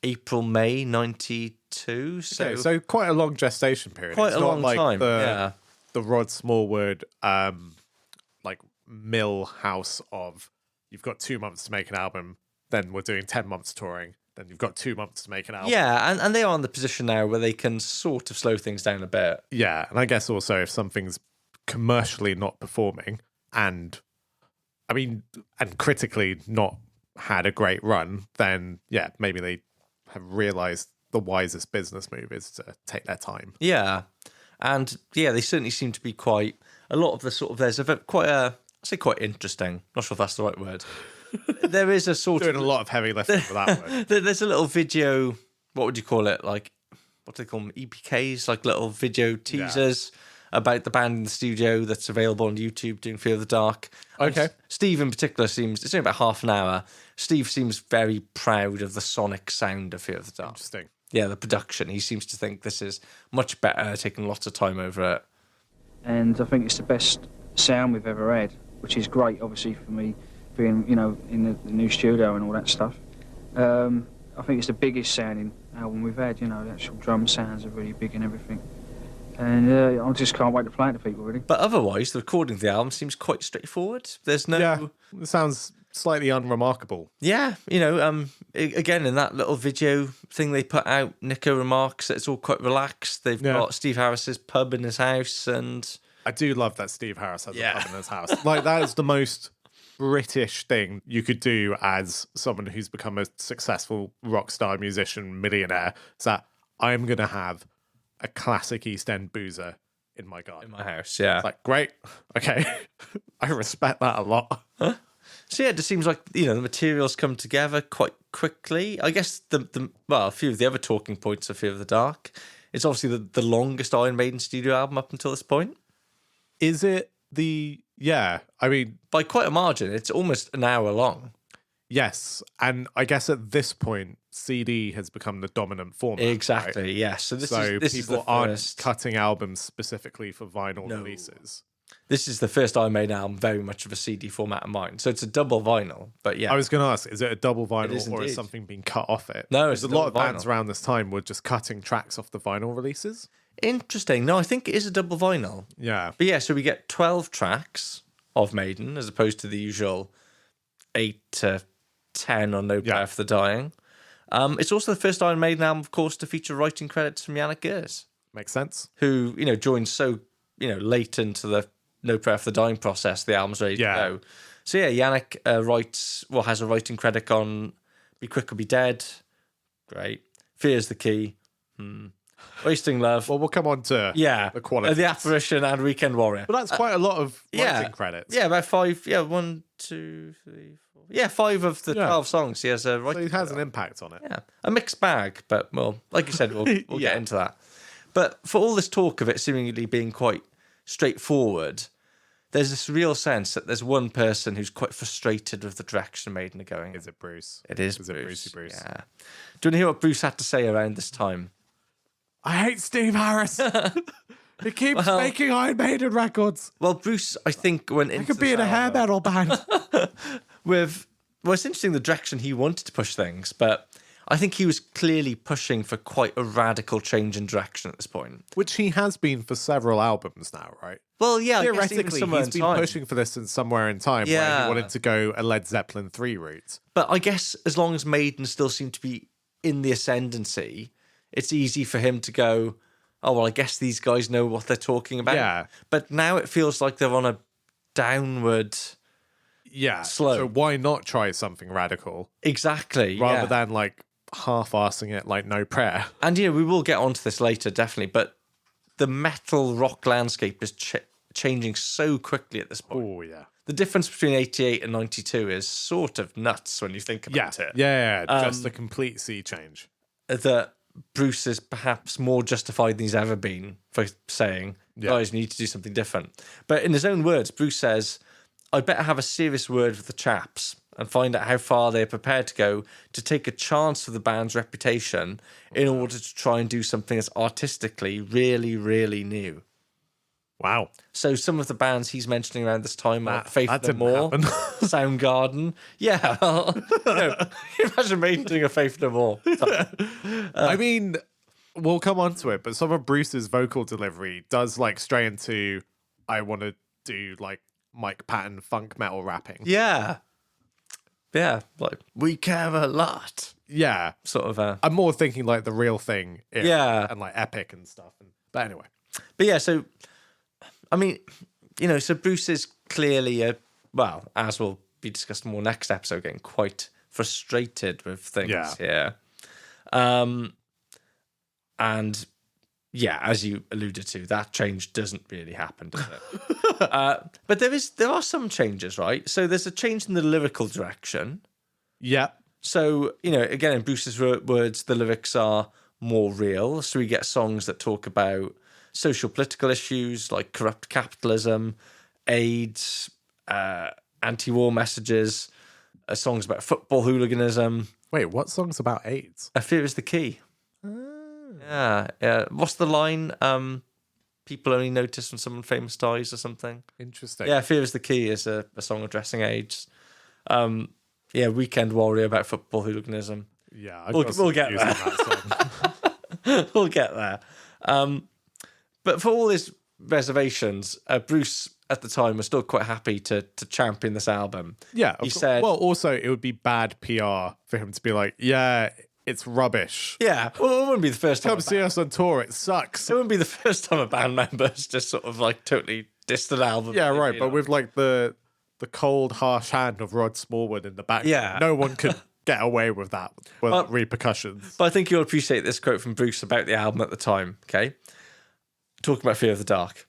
Speaker 1: April, May 92. So,
Speaker 2: Okay, so quite a long gestation period.
Speaker 1: quite
Speaker 2: It's
Speaker 1: a
Speaker 2: not
Speaker 1: long
Speaker 2: like
Speaker 1: time.
Speaker 2: The Rod Smallwood, like mill house of you've got 2 months to make an album, then we're doing 10 months touring, then you've got 2 months to make an album.
Speaker 1: Yeah, and they are in the position now where they can sort of slow things down a bit.
Speaker 2: Yeah, and I guess also if something's commercially not performing and critically not had a great run, then yeah, maybe they have realized the wisest business move is to take their time.
Speaker 1: Yeah, and yeah, they certainly seem to be quite a lot of the sort of I say quite interesting. Not sure if that's the right word. There is a sort
Speaker 2: Doing
Speaker 1: of
Speaker 2: a lot of heavy lifting for that word.
Speaker 1: there's a little video. What would you call it? Like what do they call them? EPKs, like little video teasers about the band in the studio that's available on YouTube doing Fear of the Dark.
Speaker 2: Okay.
Speaker 1: And Steve in particular it's only about half an hour. Steve seems very proud of the sonic sound of Fear of the Dark.
Speaker 2: Interesting.
Speaker 1: Yeah, the production. He seems to think this is much better, taking lots of time over it.
Speaker 4: And I think it's the best sound we've ever had, which is great, obviously, for me being, you know, in the new studio and all that stuff. I think it's the biggest sounding album we've had, you know, the actual drum sounds are really big and everything. And I just can't wait to play it to people, really.
Speaker 1: But otherwise, the recording of the album seems quite straightforward. There's no...
Speaker 2: Yeah, it sounds slightly unremarkable.
Speaker 1: Yeah, you know, again, in that little video thing they put out, Nico remarks that it's all quite relaxed. They've got Steve Harris's pub in his house, and
Speaker 2: I do love that Steve Harris has
Speaker 1: Yeah.
Speaker 2: a pub in his house. Like, that is the most British thing you could do as someone who's become a successful rock star, musician, millionaire. Is that I'm going to have a classic East End boozer in my garden.
Speaker 1: in my house, yeah.
Speaker 2: It's like, great. Okay. I respect that a lot.
Speaker 1: So yeah, it just seems like, you know, the materials come together quite quickly. I guess a few of the other talking points of Fear of the Dark. It's obviously the longest Iron Maiden studio album up until this point.
Speaker 2: Is it I mean,
Speaker 1: By quite a margin, it's almost an hour long.
Speaker 2: yes. And I guess at this point, CD has become the dominant format.
Speaker 1: Exactly,
Speaker 2: right?
Speaker 1: yes. So this
Speaker 2: So
Speaker 1: is
Speaker 2: people
Speaker 1: the
Speaker 2: aren't
Speaker 1: first,
Speaker 2: cutting albums specifically for vinyl
Speaker 1: No.
Speaker 2: releases.
Speaker 1: this is the first Iron Maiden album very much of a CD format in mind. So it's a double vinyl, but yeah.
Speaker 2: I was going to ask, is it a double vinyl
Speaker 1: is
Speaker 2: or is
Speaker 1: indeed.
Speaker 2: something being cut off it?
Speaker 1: No,
Speaker 2: Because
Speaker 1: it's
Speaker 2: a
Speaker 1: a
Speaker 2: lot of
Speaker 1: double
Speaker 2: bands
Speaker 1: vinyl.
Speaker 2: around this time were just cutting tracks off the vinyl releases.
Speaker 1: Interesting. No, I think it is a double vinyl.
Speaker 2: Yeah.
Speaker 1: But yeah, so we get 12 tracks of Maiden as opposed to the usual 8 to 10 on No Prayer for the Dying. It's also the first Iron Maiden album, of course, to feature writing credits from Yannick Gers,
Speaker 2: Makes sense.
Speaker 1: who, you know, joined so, you know, late into the No Prayer for the Dying Process, the album's ready to go. So yeah, Yannick has a writing credit on Be Quick or Be Dead. Great. Fear's the Key. Wasting Love.
Speaker 2: Well, we'll come on to the quality.
Speaker 1: The Apparition and Weekend Warrior.
Speaker 2: But that's quite a lot of writing credits.
Speaker 1: Yeah, about 5. Yeah, 1, 2, 3, 4. Yeah, 5 of the 12 songs he has a writing.
Speaker 2: So he has an impact on it.
Speaker 1: Yeah, a mixed bag, but well, like you said, we'll get into that. But for all this talk of it seemingly being quite straightforward, there's this real sense that there's one person who's quite frustrated with the direction Maiden are going.
Speaker 2: Is it Bruce?
Speaker 1: It is
Speaker 2: Bruce.
Speaker 1: Bruce.
Speaker 2: It Brucey Bruce?
Speaker 1: Yeah. Do you want to hear what Bruce had to say around this time?
Speaker 2: I hate Steve Harris. He keeps making Iron Maiden records.
Speaker 1: Well, Bruce, I think, went into
Speaker 2: He could be in a hair metal band.
Speaker 1: It's interesting the direction he wanted to push things, but I think he was clearly pushing for quite a radical change in direction at this point.
Speaker 2: Which he has been for several albums now, right?
Speaker 1: Well, yeah,
Speaker 2: theoretically, he's been pushing for this in Somewhere in Time, where he wanted to go a Led Zeppelin 3 route.
Speaker 1: But I guess as long as Maiden still seem to be in the ascendancy, it's easy for him to go, oh, well, I guess these guys know what they're talking about.
Speaker 2: Yeah.
Speaker 1: But now it feels like they're on a downward slope.
Speaker 2: So why not try something radical?
Speaker 1: Exactly.
Speaker 2: Rather than like half-arsing it like No Prayer.
Speaker 1: And, we will get onto this later, definitely. But the metal rock landscape is changing so quickly at this point.
Speaker 2: Oh, yeah.
Speaker 1: The difference between 88 and 92 is sort of nuts when you think about it.
Speaker 2: Yeah, just a complete sea change.
Speaker 1: That Bruce is perhaps more justified than he's ever been for saying, guys, need to do something different. But in his own words, Bruce says, I'd better have a serious word with the chaps and find out how far they're prepared to go to take a chance with the band's reputation in order to try and do something that's artistically really, really new.
Speaker 2: Wow.
Speaker 1: So some of the bands he's mentioning around this time are Faith
Speaker 2: that
Speaker 1: No More, Soundgarden. Yeah. Imagine Maiden doing a Faith No More.
Speaker 2: I mean, we'll come on to it, but some of Bruce's vocal delivery does like stray into, I want to do like Mike Patton funk metal rapping.
Speaker 1: Yeah. Yeah. Like, we care a lot.
Speaker 2: Yeah.
Speaker 1: Sort of.
Speaker 2: I'm more thinking like The Real Thing. And like Epic and stuff. But anyway.
Speaker 1: But yeah, so... I mean, so Bruce is clearly, as will be discussed more next episode, getting quite frustrated with things here. And, as you alluded to, that change doesn't really happen, does it? But there are some changes, right? So there's a change in the lyrical direction.
Speaker 2: Yeah.
Speaker 1: So, again, in Bruce's words, the lyrics are more real. So we get songs that talk about social political issues like corrupt capitalism, AIDS, anti-war messages, songs about football hooliganism.
Speaker 2: Wait, what song's about AIDS?
Speaker 1: Fear is the Key. Yeah. What's the line? People only notice when someone famous dies or something.
Speaker 2: Interesting.
Speaker 1: Yeah, Fear is the Key is a song addressing AIDS. Weekend Warrior about football hooliganism.
Speaker 2: Yeah,
Speaker 1: we'll get there. We'll get there. But for all his reservations, Bruce at the time was still quite happy to champion this album.
Speaker 2: Yeah,
Speaker 1: he said.
Speaker 2: Well, also it would be bad PR for him to be like, "Yeah, it's rubbish."
Speaker 1: Yeah, well, it wouldn't be the first time.
Speaker 2: Come see us on tour. It sucks.
Speaker 1: It wouldn't be the first time a band member's just sort of like totally dissed an album.
Speaker 2: Yeah, right. But with like the cold, harsh hand of Rod Smallwood in the back, no one could get away with that without repercussions.
Speaker 1: But I think you'll appreciate this quote from Bruce about the album at the time. Okay. Talking about Fear of the Dark.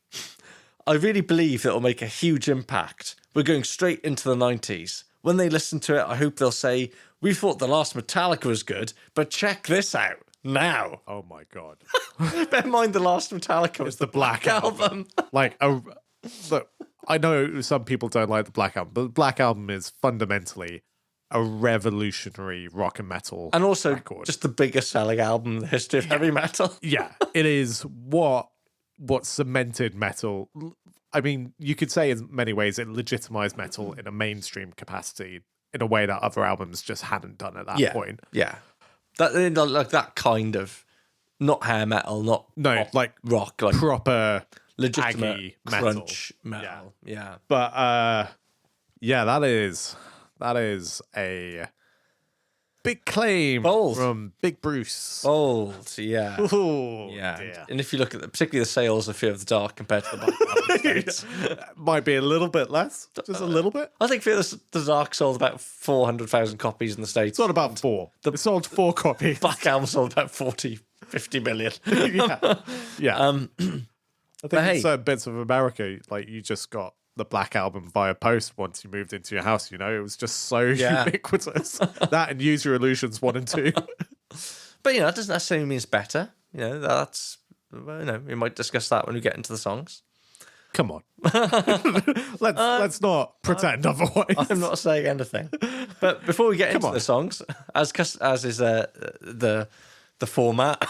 Speaker 1: I really believe it'll make a huge impact. We're going straight into the 90s. When they listen to it, I hope they'll say, we thought the last Metallica was good, but check this out now.
Speaker 2: Oh my God.
Speaker 1: Bear in mind the last Metallica was the Black Album.
Speaker 2: Look, I know some people don't like the Black Album, but the Black Album is fundamentally a revolutionary rock and metal
Speaker 1: and also
Speaker 2: record.
Speaker 1: Just the biggest selling album in the history of heavy metal.
Speaker 2: Yeah, it is what cemented metal. I mean, you could say in many ways it legitimized metal in a mainstream capacity in a way that other albums just hadn't done at that point.
Speaker 1: Yeah, that kind of not hair metal, not
Speaker 2: like
Speaker 1: rock, like
Speaker 2: proper
Speaker 1: legitimate crunch
Speaker 2: metal.
Speaker 1: Yeah.
Speaker 2: But that is a big claim
Speaker 1: Bold.
Speaker 2: from Big Bruce.
Speaker 1: Bold, yeah.
Speaker 2: Oh,
Speaker 1: Yeah,
Speaker 2: dear.
Speaker 1: and if you look at particularly the sales of Fear of the Dark compared to the Black Album sales,
Speaker 2: Might be a little bit less, just a little bit.
Speaker 1: I think Fear of the Dark sold about 400,000 copies in the States.
Speaker 2: It's not about 4. It sold 4 copies.
Speaker 1: Black Album sold about 50 million.
Speaker 2: Yeah. I think
Speaker 1: hey.
Speaker 2: in certain bits of America, like you just got the Black Album via post once you moved into your house. You know, it was just so ubiquitous. That and Use Your Illusions 1 and 2.
Speaker 1: But that doesn't necessarily mean it's better. That's we might discuss that when we get into the songs.
Speaker 2: Come on, let's not pretend otherwise.
Speaker 1: I'm not saying anything. But before we get into the songs, as is the format.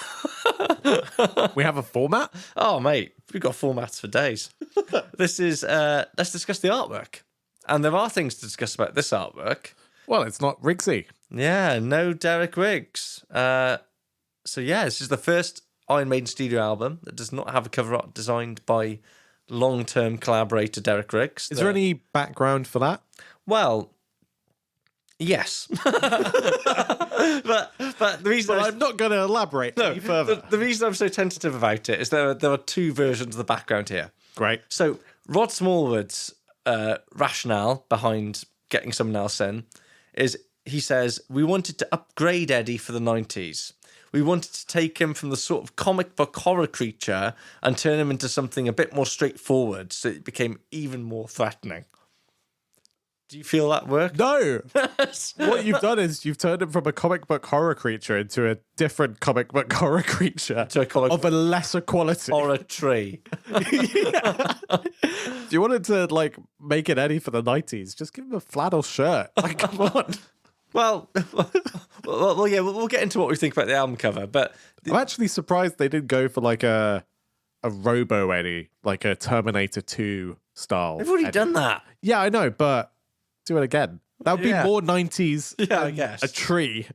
Speaker 2: We have a format.
Speaker 1: Oh, mate, we've got formats for days. This is let's discuss the artwork, and there are things to discuss about this artwork.
Speaker 2: Well, it's not Riggsy.
Speaker 1: Yeah, no Derek Riggs. So this is the first Iron Maiden studio album that does not have a cover art designed by long-term collaborator Derek Riggs.
Speaker 2: Is there any background for that?
Speaker 1: Well, yes. but the reason
Speaker 2: I'm not going to elaborate any further.
Speaker 1: the reason I'm so tentative about it is there are two versions of the background here.
Speaker 2: Great.
Speaker 1: So Rod Smallwood's rationale behind getting someone else in is he says, we wanted to upgrade Eddie for the 90s. We wanted to take him from the sort of comic book horror creature and turn him into something a bit more straightforward so it became even more threatening. Do you feel that worked?
Speaker 2: No. What you've done is you've turned him from a comic book horror creature into a different comic book horror creature
Speaker 1: To a comic
Speaker 2: of a lesser quality.
Speaker 1: Horror tree.
Speaker 2: If you wanted to make it Eddie for the 90s, just give him a flannel shirt. Like, come on.
Speaker 1: Well, yeah, we'll get into what we think about the album cover, but
Speaker 2: I'm actually surprised they didn't go for a Robo Eddie, like a Terminator 2 style.
Speaker 1: they've already
Speaker 2: Eddie.
Speaker 1: done that.
Speaker 2: Yeah, I know, but do it again. That would be
Speaker 1: Yeah.
Speaker 2: more 90s
Speaker 1: Yeah, I
Speaker 2: than
Speaker 1: guess.
Speaker 2: a tree.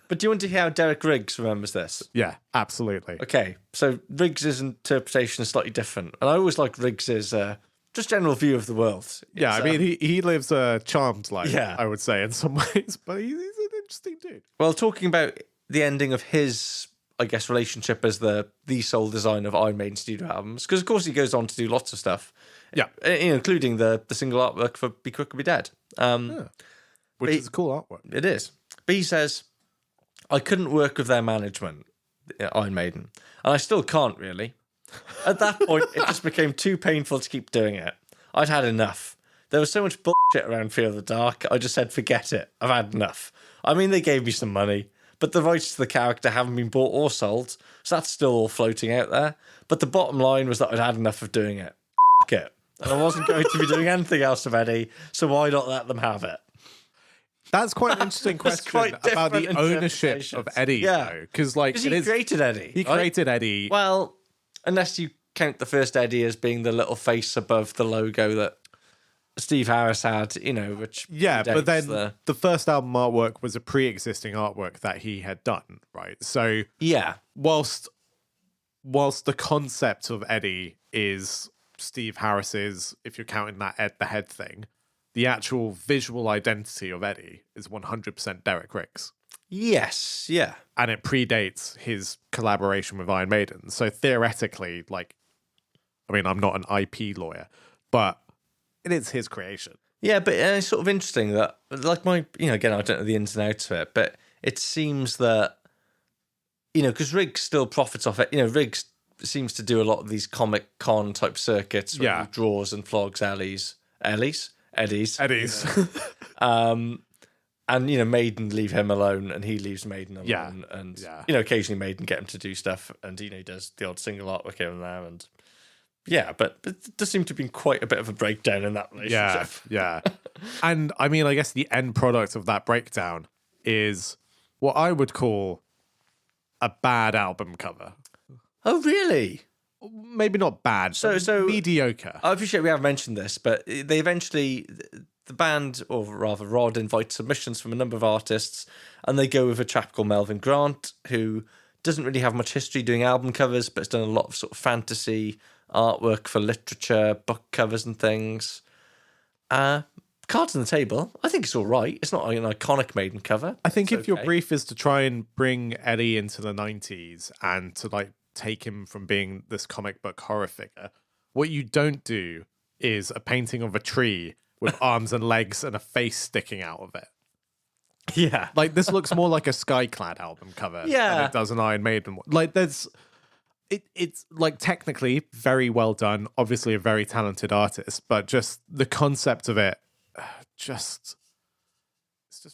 Speaker 1: But do you want to hear how Derek Riggs remembers this?
Speaker 2: Yeah, absolutely.
Speaker 1: Okay, so Riggs' interpretation is slightly different, and I always like Riggs' just general view of the world.
Speaker 2: Yeah,
Speaker 1: It's,
Speaker 2: I mean, he lives a charmed life,
Speaker 1: Yeah.
Speaker 2: I would say, in some ways, but he's an interesting dude.
Speaker 1: well, talking about the ending of his, I guess, relationship as the sole designer of Iron Maiden studio albums, because of course he goes on to do lots of stuff.
Speaker 2: Yeah.
Speaker 1: Including the single artwork for Be Quick or Be Dead.
Speaker 2: Which is cool artwork.
Speaker 1: It is. But he says, I couldn't work with their management, Iron Maiden, and I still can't really. At that point, it just became too painful to keep doing it. I'd had enough. There was so much bullshit around Fear of the Dark, I just said, forget it. I've had enough. I mean, they gave me some money, but the rights to the character haven't been bought or sold, so that's still all floating out there. But the bottom line was that I'd had enough of doing it. F*** it. And I wasn't going to be doing anything else with Eddie, so why not let them have it?
Speaker 2: That's quite an interesting question
Speaker 1: quite
Speaker 2: about the
Speaker 1: different
Speaker 2: ownership of
Speaker 1: interpretations.
Speaker 2: Eddie,
Speaker 1: Yeah.
Speaker 2: though. Because,
Speaker 1: He created Eddie.
Speaker 2: He
Speaker 1: right?
Speaker 2: created Eddie.
Speaker 1: Well, unless you count the first Eddie as being the little face above the logo that Steve Harris had, which
Speaker 2: Yeah, but
Speaker 1: predates
Speaker 2: then the first album artwork was a pre-existing artwork that he had done, right? So
Speaker 1: yeah,
Speaker 2: whilst the concept of Eddie is Steve Harris's, if you're counting that Ed the Head thing, the actual visual identity of Eddie is 100% Derek Riggs.
Speaker 1: yes, yeah,
Speaker 2: And it predates his collaboration with Iron Maiden. So theoretically, I'm not an IP lawyer, but it is his creation.
Speaker 1: yeah. But it's sort of interesting that, again, I don't know the ins and outs of it, but it seems that because Riggs still profits off it. Riggs seems to do a lot of these Comic Con type circuits, where he draws and flogs Eddies. And Maiden leave him alone, and he leaves Maiden alone.
Speaker 2: Yeah.
Speaker 1: And
Speaker 2: Yeah.
Speaker 1: occasionally Maiden get him to do stuff, and he does the odd single artwork here and there, and but there does seem to have been quite a bit of a breakdown in that relationship.
Speaker 2: Yeah. And I mean, I guess the end product of that breakdown is what I would call a bad album cover.
Speaker 1: Oh, really?
Speaker 2: Maybe not bad,
Speaker 1: So
Speaker 2: mediocre.
Speaker 1: I appreciate we have mentioned this, but they eventually, the band, or rather Rod, invites submissions from a number of artists, and they go with a chap called Melvin Grant, who doesn't really have much history doing album covers, but has done a lot of sort of fantasy artwork for literature, book covers and things. Cards on the table. I think it's all right. It's not an iconic Maiden cover.
Speaker 2: I think
Speaker 1: It's
Speaker 2: if your
Speaker 1: okay.
Speaker 2: brief is to try and bring Eddie into the 90s and to like take him from being this comic book horror figure, what you don't do is a painting of a tree with arms and legs and a face sticking out of it.
Speaker 1: Yeah.
Speaker 2: Like, this looks more like a Skyclad album cover
Speaker 1: Yeah.
Speaker 2: than it does an Iron Maiden one. Like, it's like technically very well done, obviously a very talented artist, but just the concept of it, it's just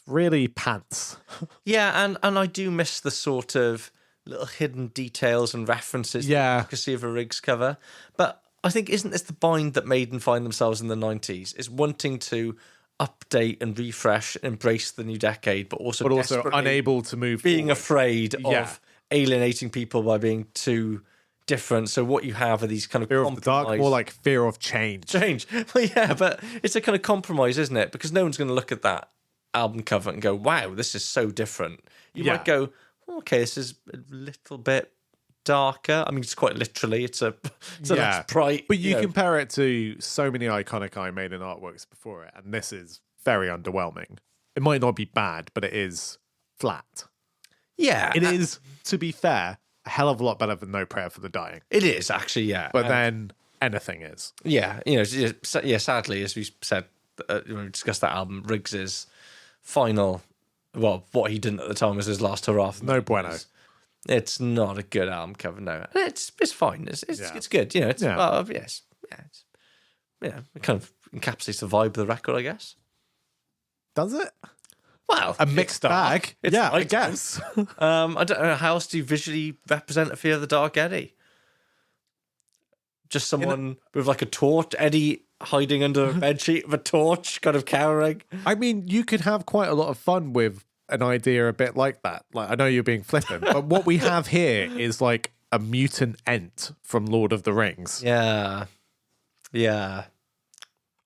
Speaker 2: really pants.
Speaker 1: Yeah, and I do miss the sort of little hidden details and references
Speaker 2: Yeah.
Speaker 1: you can see of a Riggs cover. But I think, isn't this the bind that Maiden find themselves in the 90s? Is wanting to update and refresh and embrace the new decade, but also desperately
Speaker 2: unable to move
Speaker 1: being
Speaker 2: forward.
Speaker 1: afraid
Speaker 2: Yeah.
Speaker 1: of alienating people by being too different. So what you have are these kind of
Speaker 2: Fear of the dark,
Speaker 1: compromise-
Speaker 2: more like fear of change.
Speaker 1: change. Well, yeah, but it's a kind of compromise, isn't it? Because no one's going to look at that album cover and go, wow, this is so different. You
Speaker 2: Yeah.
Speaker 1: might go, okay, this is a little bit darker. I mean, it's quite literally, it's a less bright.
Speaker 2: But you
Speaker 1: know.
Speaker 2: compare it to so many iconic Iron Maiden artworks before it, and this is very underwhelming. It might not be bad, but it is flat.
Speaker 1: Yeah.
Speaker 2: It is, to be fair, a hell of a lot better than No Prayer for the Dying.
Speaker 1: It is, actually, yeah.
Speaker 2: But then anything is.
Speaker 1: Yeah, sadly, as we said, when we discussed that album, Riggs's final, well, what he didn't at the time was his last hurrah. for
Speaker 2: No
Speaker 1: me.
Speaker 2: bueno.
Speaker 1: It's not a good album cover, no. It's fine. It's good. It's
Speaker 2: Yeah.
Speaker 1: well, yes, yeah. It kind of encapsulates the vibe of the record, I guess.
Speaker 2: Does it?
Speaker 1: Well,
Speaker 2: A mixed bag?
Speaker 1: It's
Speaker 2: Yeah, I
Speaker 1: nice.
Speaker 2: guess.
Speaker 1: I don't know how else do you visually represent a Fear of the Dark Eddie. Just someone with like a torch, Eddie hiding under a bedsheet with a torch, kind of cowering.
Speaker 2: I mean, you could have quite a lot of fun with an idea a bit like that. Like, I know you're being flippant, but what we have here is like a mutant Ent from Lord of the Rings.
Speaker 1: Yeah.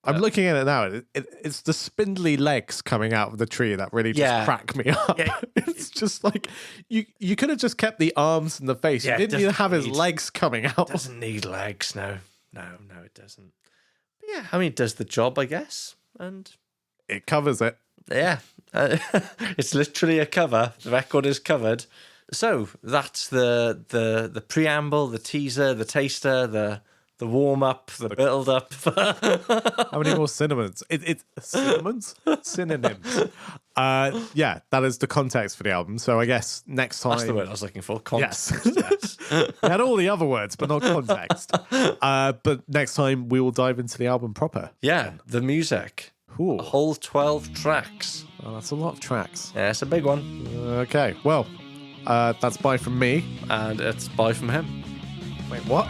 Speaker 2: I'm looking at it now. It's the spindly legs coming out of the tree that really just
Speaker 1: Yeah.
Speaker 2: crack me up.
Speaker 1: Yeah.
Speaker 2: It's just like you could have just kept the arms and the face.
Speaker 1: Yeah,
Speaker 2: You
Speaker 1: it
Speaker 2: didn't even have his
Speaker 1: doesn't need-
Speaker 2: legs coming out.
Speaker 1: Doesn't need legs, no, it doesn't. But yeah, I mean, it does the job, I guess. And
Speaker 2: It covers it.
Speaker 1: yeah, it's literally a cover. The record is covered. So that's the preamble, the teaser, the taster, the warm up, the build up.
Speaker 2: How many more synonyms? It's synonyms? Synonyms. Yeah, that is the context for the album. So I guess next time.
Speaker 1: That's the word I was looking for.
Speaker 2: Yes.
Speaker 1: Context.
Speaker 2: We had all the other words, but not context. But next time we will dive into the album proper.
Speaker 1: Yeah, the music.
Speaker 2: Cool.
Speaker 1: A whole 12 tracks.
Speaker 2: Well, that's a lot of tracks.
Speaker 1: Yeah, it's a big one.
Speaker 2: Okay, well, that's bye from me.
Speaker 1: And it's bye from him.
Speaker 2: Wait, what?